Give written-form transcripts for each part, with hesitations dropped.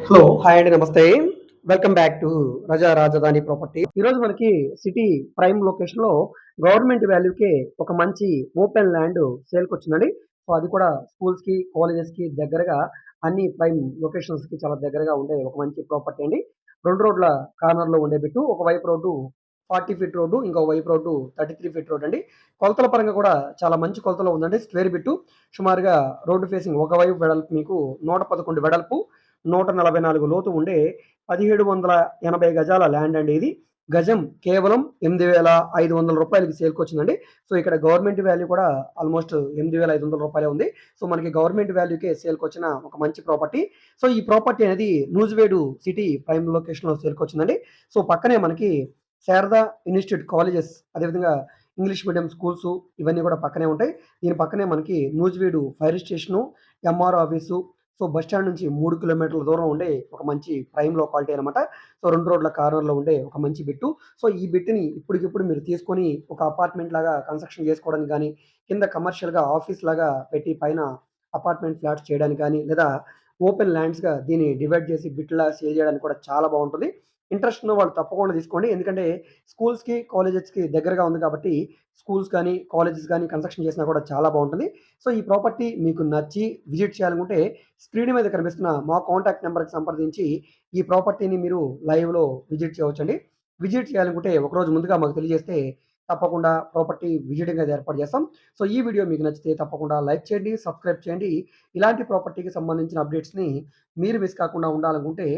Hello hi అండి నమస్తే. Welcome back to రజా రాజధాని ప్రాపర్టీ. ఈరోజు మనకి సిటీ ప్రైమ్ లొకేషన్లో గవర్నమెంట్ వాల్యూకే ఒక మంచి ఓపెన్ ల్యాండ్ సేల్కి వచ్చిందండి. సో అది కూడా స్కూల్స్కి కాలేజెస్కి దగ్గరగా అన్ని ప్రైమ్ లొకేషన్స్కి చాలా దగ్గరగా ఉండే ఒక మంచి ప్రాపర్టీ అండి. 2 రోడ్ల కార్నర్లో ఉండే బిట్టు, ఒకవైపు రోడ్డు 40 ఫీట్ రోడ్డు, ఇంకో వైపు రోడ్డు 33 ఫీట్ రోడ్ అండి. కొలతల పరంగా కూడా చాలా మంచి కొలతలో ఉందండి. స్క్వేర్ బిట్టు సుమారుగా రోడ్డు ఫేసింగ్ ఒకవైపు వెడల్పు మీకు 111 వెడల్పు, 144 లోతు ఉండే 1780 గజాల ల్యాండ్ అండి ఇది. గజం కేవలం 8,500 రూపాయలకి సేల్కొచ్చిందండి. సో ఇక్కడ గవర్నమెంట్ వాల్యూ కూడా ఆల్మోస్ట్ 8,500 రూపాయలే ఉంది. సో మనకి గవర్నమెంట్ వాల్యూకే సేల్కొచ్చిన ఒక మంచి ప్రాపర్టీ. సో ఈ ప్రాపర్టీ అనేది నూజివేడు సిటీ ప్రైమ్ లొకేషన్లో సేల్కొచ్చిందండి. సో పక్కనే మనకి శారదా ఇన్స్టిట్యూట్ కాలేజెస్, అదేవిధంగా ఇంగ్లీష్ మీడియం స్కూల్స్ ఇవన్నీ కూడా పక్కనే ఉంటాయి. దీని పక్కనే మనకి Nuzvid fire station, MR office, so bus stand నుంచి 3 కిలోమీటర్ల దూరం ఉండే ఒక మంచి ప్రైమ్ లొకాలిటీ అనమాట. సో 2 రోడ్ల కార్నర్‌లో ఉండే ఒక మంచి బిట్టు. సో ఈ బిట్టుని ఇప్పటికిప్పుడు మీరు తీసుకొని ఒక అపార్ట్మెంట్ లాగా కన్‌స్ట్రక్షన్ చేసుకోవడానికి గానీ, కింద కమర్షియల్‌గా ఆఫీస్ లాగా పెట్టి పైన అపార్ట్మెంట్ ఫ్లాట్స్ చేయడానికి గానీ, లేదా ఓపెన్ ల్యాండ్స్‌గా దీన్ని డివైడ్ చేసి బిట్‌లా సేల్ చేయడానికి కూడా చాలా బావుంటుంది. ఇంట్రెస్ట్ ఉన్న వాళ్ళు తప్పకుండా తీసుకోండి. ఎందుకంటే స్కూల్స్‌కి, కాలేజెస్‌కి దగ్గరగా ఉంది కాబట్టి స్కూల్స్ కానీ, కాలేజెస్ గానీ కన్‌స్ట్రక్షన్ చేసినా కూడా చాలా బావుంటుంది. సో ఈ ప్రాపర్టీ మీకు నచ్చి విజిట్ చేయాలనుకుంటే స్క్రీన్ మీద కనిపిస్తున్న మా కాంటాక్ట్ నెంబర్‌కి సంప్రదించి ఈ ప్రాపర్టీని మీరు లైవ్‌లో విజిట్ చేయవచ్చండి. విజిట్ చేయాలనుకుంటే ఒకరోజు ముందుగా మాకు తెలియజేస్తే తప్పకుండా ప్రాపర్టీ విజిటింగ్ అనేది ఏర్పాటు చేస్తాం. సో ఈ వీడియో మీకు నచ్చితే తప్పకుండా లైక్ చేయండి, సబ్స్క్రైబ్ చేయండి. ఇలాంటి ప్రాపర్టీకి సంబంధించిన అప్డేట్స్‌ని మీరు మిస్ కాకుండా ఉండాలనుకుంటే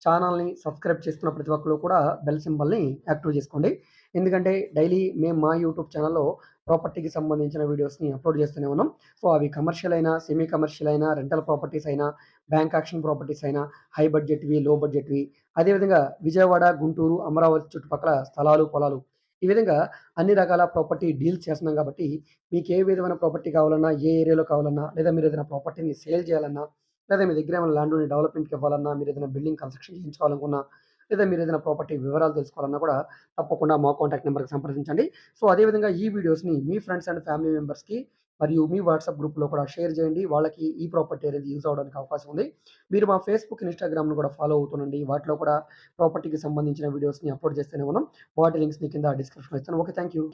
ఛానల్‌ని సబ్స్క్రైబ్ చేసుకున్న ప్రతి ఒక్కళ్ళు కూడా బెల్ సింబల్‌ని యాక్టివ్ చేసుకోండి. ఎందుకంటే డైలీ మేము మా యూట్యూబ్ ఛానల్‌లో ప్రాపర్టీకి సంబంధించిన వీడియోస్‌ని అప్‌లోడ్ చేస్తూనే ఉన్నాం. సో అవి కమర్షియల్ అయినా, సెమీ కమర్షియల్ అయినా, రెంటల్ ప్రాపర్టీస్ అయినా, బ్యాంక్ యాక్షన్ ప్రాపర్టీస్ అయినా, హై బడ్జెట్‌వి, లో బడ్జెట్‌వి, అదేవిధంగా విజయవాడ, గుంటూరు, అమరావతి చుట్టుపక్కల స్థలాలు, పొలాలు ఈ విధంగా అన్ని రకాల ప్రాపర్టీ డీల్స్ చేస్తున్నాం కాబట్టి మీకు ఏ విధమైన ప్రాపర్టీ కావాలన్నా, ఏ ఏరియాలో కావాలన్నా, లేదా మీరు ఏదైనా ప్రాపర్టీని సేల్ చేయాలన్నా, లేదా మీ దగ్గర ఏమైనా ల్యాండ్ ఉండి డెవలప్‌మెంట్‌కి ఇవ్వాలన్నా, మీరు ఏదైనా బిల్డింగ్ కన్‌స్ట్రక్షన్ చేయించుకోవాలనుకున్నా, లేదా మీరు ఏదైనా ప్రాపర్టీ వివరాలు తెలుసుకోవాలన్నా కూడా తప్పకుండా మా కాంటాక్ట్ నెంబర్‌కి సంప్రదించండి. సో అదే విధంగా ఈ వీడియోస్‌ని మీ ఫ్రెండ్స్ అండ్ ఫ్యామిలీ మెంబర్స్‌కి మరియు మీ వాట్సాప్ గ్రూప్‌లో కూడా షేర్ చేయండి. వాళ్ళకి ఈ ప్రాపర్టీ అనేది యూజ్ అవ్వడానికి అవకాశం ఉంది. మీరు మా ఫేస్‌బుక్, ఇన్‌స్టాగ్రామ్‌ను కూడా ఫాలో అవుతుండండి. వాటిలో కూడా ప్రాపర్టీకి సంబంధించిన వీడియోస్‌ని అప్‌లోడ్ చేస్తూనే ఉన్నాం. వాటి లింక్స్‌ని కింద డిస్క్రిప్షన్‌లో ఇస్తాను. ఓకే. Thank you.